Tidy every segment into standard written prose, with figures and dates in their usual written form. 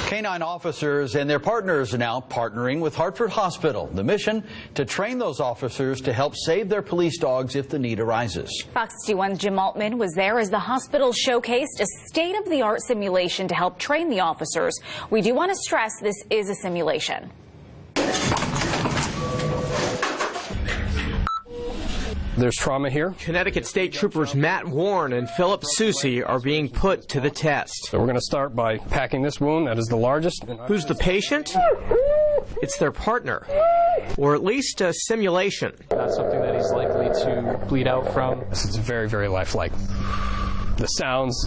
Canine officers and their partners are now partnering with Hartford Hospital. The mission to train those officers to help save their police dogs if the need arises. Fox 61's Jim Altman was there as the hospital showcased a state-of-the-art simulation to help train the officers. We do want to stress this is a simulation. There's trauma here. Connecticut State Troopers Matt Warren and Philip Susi are being put to the test. So we're going to start by packing this wound. That is the largest. Who's the patient? It's their partner, or at least a simulation. Not something that he's likely to bleed out from. This is very, very lifelike. The sounds,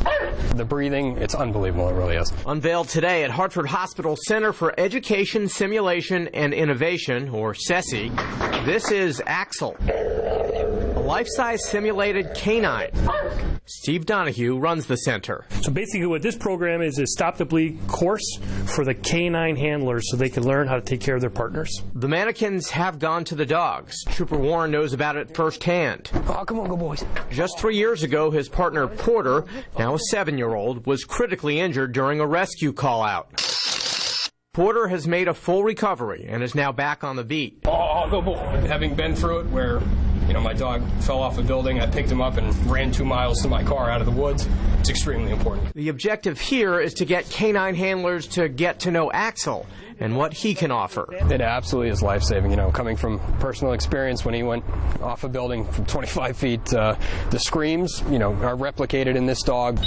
the breathing, it's unbelievable. It really is. Unveiled today at Hartford Hospital Center for Education, Simulation, and Innovation, or CESI, this is Axel, a life-size simulated canine. Steve Donahue runs the center. So basically what this program is Stop the Bleed course for the canine handlers so they can learn how to take care of their partners. The mannequins have gone to the dogs. Trooper Warren knows about it firsthand. Oh, come on, go boys. Just 3 years ago, his partner Porter, now a 7-year-old, was critically injured during a rescue call-out. Porter has made a full recovery and is now back on the beat. Oh, go boy. Having been through it where, my dog fell off a building, I picked him up and ran 2 miles to my car out of the woods. It's extremely important. The objective here is to get canine handlers to get to know Axel and what he can offer. It absolutely is life-saving, coming from personal experience when he went off a building from 25 feet. The screams, are replicated in this dog.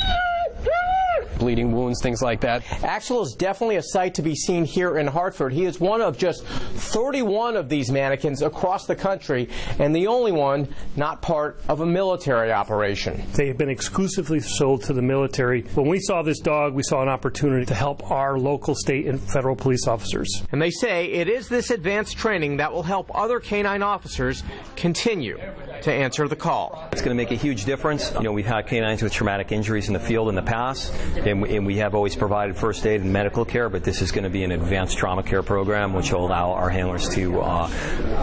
Bleeding wounds, things like that. Axel is definitely a sight to be seen here in Hartford. He is one of just 31 of these mannequins across the country, and the only one not part of a military operation. They have been exclusively sold to the military. When we saw this dog, we saw an opportunity to help our local, state, and federal police officers. And they say it is this advanced training that will help other canine officers continue to answer the call. It's going to make a huge difference. We've had canines with traumatic injuries in the field in the past, and we have always provided first aid and medical care, but this is going to be an advanced trauma care program which will allow our handlers to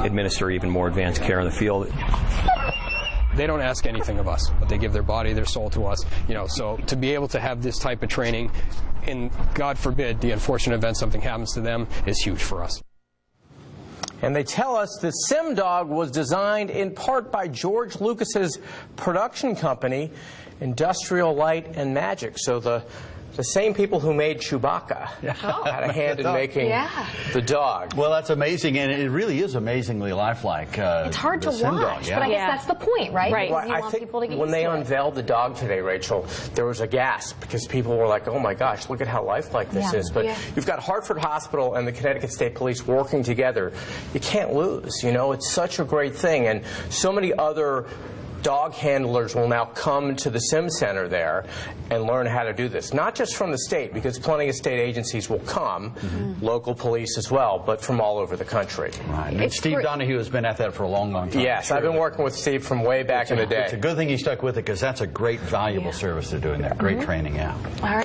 administer even more advanced care in the field. They don't ask anything of us, but they give their body, their soul to us. So to be able to have this type of training, and God forbid the unfortunate event something happens to them, is huge for us. And they tell us the Sim Dog was designed in part by George Lucas's production company, Industrial Light and Magic. So the same people who made Chewbacca had a hand in making the dog. Well, that's amazing, and it really is amazingly lifelike. It's hard to watch, but I guess that's the point, right? Right. Because you want think people to get when used they to it. unveiled the dog today, Rachel, there was a gasp because people were like, oh my gosh, look at how lifelike this is. But you've got Hartford Hospital and the Connecticut State Police working together. You can't lose, It's such a great thing, and so many other dog handlers will now come to the Sim Center there and learn how to do this. Not just from the state, because plenty of state agencies will come, local police as well, but from all over the country. Right. And Steve Donahue has been at that for a long, long time. Yes, I've been working with Steve from way back in the day. It's a good thing he stuck with it, because that's a great, valuable service they're doing there. Great training, yeah. All right.